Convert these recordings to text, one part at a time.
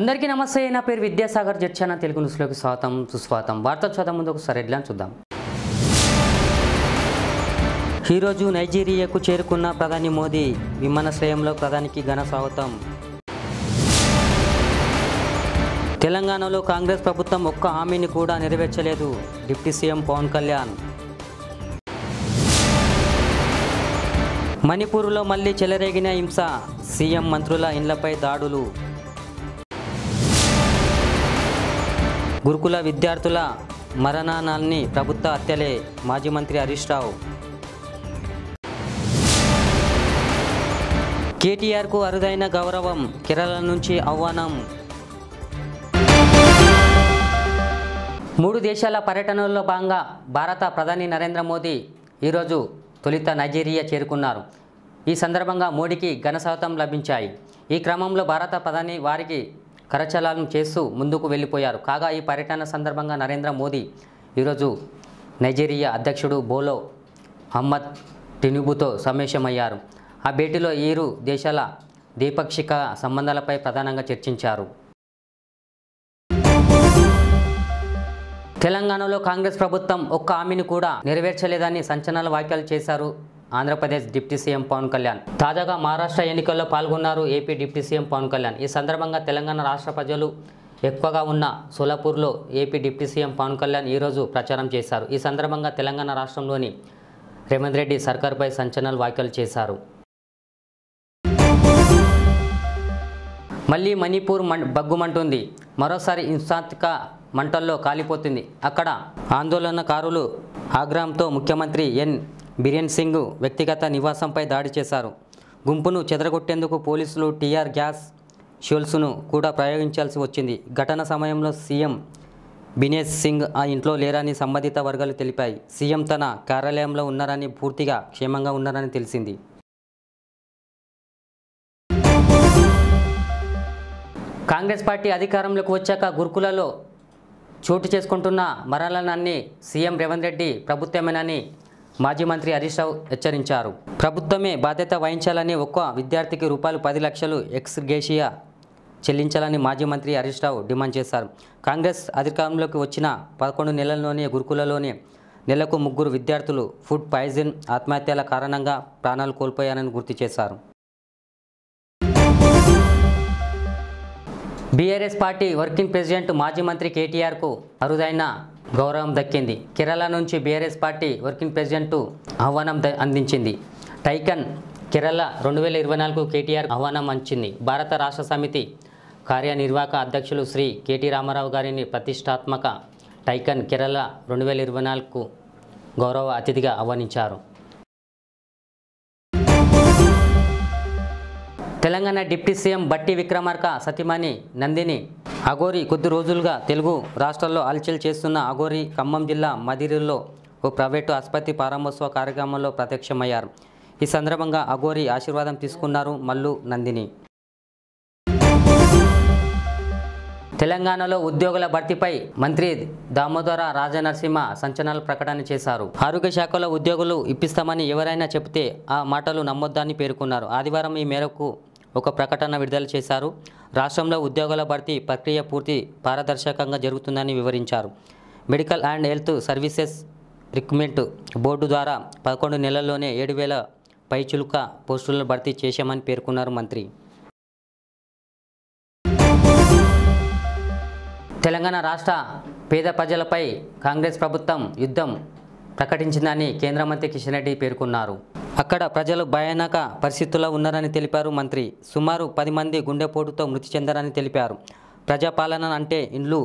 అందరికీ నమస్తే. నా పేరు విద్యాసాగర్. జడ్చానా తెలుగు న్యూస్లోకి స్వాగతం సుస్వాగతం. వార్త చదవడం ముందు ఒకసారి హెడ్లైన్ చూద్దాం. ఈరోజు నైజీరియాకు చేరుకున్న ప్రధాని మోదీ. విమానాశ్రయంలో ప్రధానికి ఘన స్వాగతం. తెలంగాణలో కాంగ్రెస్ ప్రభుత్వం ఒక్క హామీని కూడా నెరవేర్చలేదు. Deputy CM Pawan Kalyan. మణిపూర్లో మళ్లీ చెలరేగిన హింస. సీఎం మంత్రుల ఇండ్లపై దాడులు. గురుకుల విద్యార్థుల మరణాన్ని ప్రభుత్వ హత్యలే. మాజీ మంత్రి హరీష్ రావు. కేటీఆర్కు అరుదైన గౌరవం. కేరళ నుంచి ఆహ్వానం. 3 దేశాల పర్యటనలో భాగంగా భారత ప్రధాని నరేంద్ర మోదీ ఈరోజు తొలుత నైజీరియా చేరుకున్నారు. ఈ సందర్భంగా మోడీకి ఘన స్వాగతం లభించాయి. ఈ క్రమంలో భారత ప్రధాని వారికి కరచాలనం చేస్తూ ముందుకు వెళ్ళిపోయారు. కాగా ఈ పర్యటన సందర్భంగా నరేంద్ర మోదీ ఈరోజు నైజీరియా అధ్యక్షుడు బోలో అహ్మద్ టినుబుతో సమావేశమయ్యారు. ఆ భేటీలో ఇరు దేశాల ద్వైపాక్షిక సంబంధాలపై ప్రధానంగా చర్చించారు. తెలంగాణలో కాంగ్రెస్ ప్రభుత్వం ఒక్క హామీని కూడా నెరవేర్చలేదని సంచలన వ్యాఖ్యలు చేశారు ఆంధ్రప్రదేశ్ డిప్యూటీ సీఎం పవన్ కళ్యాణ్. తాజాగా మహారాష్ట్ర ఎన్నికల్లో పాల్గొన్నారు AP deputy CM Pawan Kalyan. ఈ సందర్భంగా తెలంగాణ రాష్ట్ర ప్రజలు ఎక్కువగా ఉన్న సోలాపూర్లో AP deputy CM Pawan Kalyan ఈరోజు ప్రచారం చేశారు. ఈ సందర్భంగా తెలంగాణ రాష్ట్రంలోని రేవంత్ రెడ్డి సర్కార్పై సంచలన వ్యాఖ్యలు చేశారు. మళ్ళీ మణిపూర్ బగ్గుమంటుంది. మరోసారి హింసాత్మక మంటల్లో కాలిపోతుంది. అక్కడ ఆందోళనకారులు ఆగ్రహంతో ముఖ్యమంత్రి ఎన్ బిరేన్ సింగ్ వ్యక్తిగత నివాసంపై దాడి చేశారు. గుంపును చెదరగొట్టేందుకు పోలీసులు టీఆర్ గ్యాస్ షెల్స్ను కూడా ప్రయోగించాల్సి వచ్చింది. ఘటన సమయంలో సీఎం బిరేన్ సింగ్ ఆ ఇంట్లో లేరని సంబంధిత వర్గాలు తెలిపాయి. సీఎం తన కార్యాలయంలో ఉన్నారని, పూర్తిగా క్షేమంగా ఉన్నారని తెలిసింది. కాంగ్రెస్ పార్టీ అధికారంలోకి వచ్చాక గురుకులలో చోటు చేసుకుంటున్న మరణాలన్నీ సీఎం రేవంత్ రెడ్డి ప్రభుత్వమేనని మాజీ మంత్రి హరీష్ రావు హెచ్చరించారు. ప్రభుత్వమే బాధ్యత వహించాలని, ఒక్క విద్యార్థికి ₹10 లక్షలు ఎక్స్ గ్రేషియా చెల్లించాలని మాజీ మంత్రి హరీష్ రావు డిమాండ్ చేశారు. కాంగ్రెస్ అధికారంలోకి వచ్చిన 11 నెలల్లోనే గురుకులలోనే నెలకు 3 విద్యార్థులు ఫుడ్ పాయిజన్ ఆత్మహత్యల కారణంగా ప్రాణాలు కోల్పోయారని గుర్తు చేశారు. బీఆర్ఎస్ పార్టీ వర్కింగ్ ప్రెసిడెంట్ మాజీ మంత్రి కేటీఆర్కు అరుదైన గౌరవం దక్కింది. కేరళ నుంచి బీఆర్ఎస్ పార్టీ వర్కింగ్ ప్రెసిడెంట్ ఆహ్వానం అందించింది. టైకన్ కేరళ 2024 కేటీఆర్ ఆహ్వానం అందించింది. భారత రాష్ట్ర సమితి కార్యనిర్వాహక అధ్యక్షులు శ్రీ కేటీ రామారావు గారిని ప్రతిష్టాత్మక టైకన్ కేరళ 2024 గౌరవ అతిథిగా ఆహ్వానించారు. తెలంగాణ డిప్యూటీ సీఎం బట్టి విక్రమార్క సతీమణి నందిని అఘోరి కొద్ది రోజులుగా తెలుగు రాష్ట్రాల్లో హల్చల్ చేస్తున్న అఘోరి ఖమ్మం జిల్లా మదిరిలో ఓ ప్రైవేటు ఆసుపత్రి ప్రారంభోత్సవ కార్యక్రమంలో ప్రత్యక్షమయ్యారు. ఈ సందర్భంగా అఘోరి ఆశీర్వాదం తీసుకున్నారు మల్లు నందిని. తెలంగాణలో ఉద్యోగుల భర్తీపై మంత్రి దామోదర రాజనరసింహ సంచలన ప్రకటన చేశారు. ఆరోగ్య శాఖలో ఉద్యోగులు ఇప్పిస్తామని ఎవరైనా చెబితే ఆ మాటలు నమ్మొద్దని పేర్కొన్నారు. ఆదివారం ఈ మేరకు ఒక ప్రకటన విడుదల చేశారు. రాష్ట్రంలో ఉద్యోగుల భర్తీ ప్రక్రియ పూర్తి పారదర్శకంగా జరుగుతుందని వివరించారు. Medical and health services recruitment board ద్వారా 11 నెలల్లోనే 7,000 పైచిలుక పోస్టులను భర్తీ చేశామని పేర్కొన్నారు మంత్రి. తెలంగాణ రాష్ట్ర పేద ప్రజలపై కాంగ్రెస్ ప్రభుత్వం యుద్ధం ప్రకటించిందని కేంద్ర మంత్రి కిషన్ రెడ్డి పేర్కొన్నారు. అక్కడ ప్రజలు భయానక పరిస్థితుల్లో ఉన్నారని తెలిపారు మంత్రి. సుమారు 10 మంది గుండెపోటుతో మృతి చెందారని తెలిపారు. ప్రజాపాలన అంటే ఇండ్లు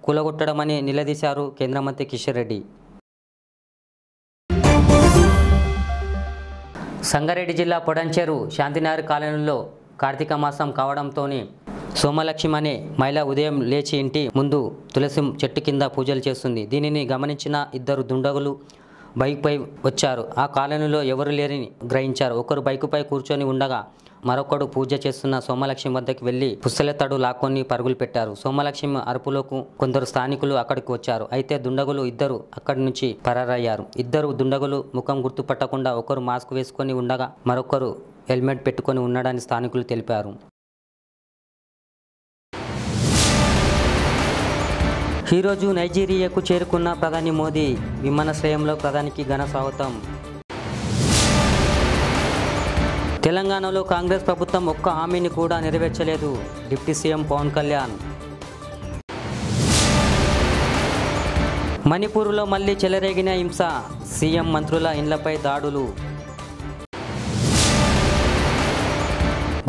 కూలగొట్టడమని నిలదీశారు కేంద్ర మంత్రి కిషన్ రెడ్డి. సంగారెడ్డి జిల్లా పొడంచేరు శాంతినగర్ కాలనీలో కార్తీక మాసం కావడంతోనే సోమలక్ష్మి అనే మహిళ ఉదయం లేచి ఇంటి ముందు తులసి చెట్టు కింద పూజలు చేస్తుంది. దీనిని గమనించిన 2 దుండగులు బైక్పై వచ్చారు. ఆ కాలనీలో ఎవరు లేరని గ్రహించారు. ఒకరు బైకుపై కూర్చొని ఉండగా మరొకడు పూజ చేస్తున్న సోమలక్ష్మి వద్దకు వెళ్లి పుస్తలెత్తడు లాక్కొని పరుగులు పెట్టారు. సోమలక్ష్మి అరుపులకు కొందరు స్థానికులు అక్కడికి వచ్చారు. అయితే దుండగులు 2 అక్కడి నుంచి పరారయ్యారు. 2 దుండగులు ముఖం గుర్తుపట్టకుండా ఒకరు మాస్క్ వేసుకొని ఉండగా మరొకరు హెల్మెట్ పెట్టుకొని ఉన్నాడని స్థానికులు తెలిపారు. ఈరోజు నైజీరియాకు చేరుకున్న ప్రధాని మోదీ, విమానాశ్రయంలో ప్రధానికి ఘన స్వాగతం. తెలంగాణలో కాంగ్రెస్ ప్రభుత్వం ఒక్క హామీని కూడా నెరవేర్చలేదు, డిప్యూటీ సీఎం పవన్ కళ్యాణ్. మణిపూర్లో మళ్లీ చెలరేగిన హింస, సీఎం మంత్రుల ఇండ్లపై దాడులు.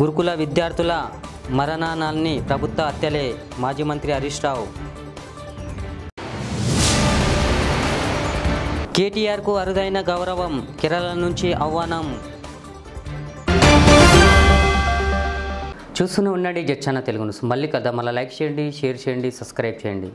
గురుకుల విద్యార్థుల మరణాన్ని ప్రభుత్వ హత్యలే, మాజీ మంత్రి హరీష్ రావు. కేటీఆర్కు అరుదైన గౌరవం, కేరళ నుంచి ఆహ్వానం. చూస్తూనే ఉండండి జెట్ ఛానల్ తెలుగు న్యూస్. మళ్ళీ కదా మళ్ళీ లైక్ చేయండి, షేర్ చేయండి, సబ్స్క్రైబ్ చేయండి.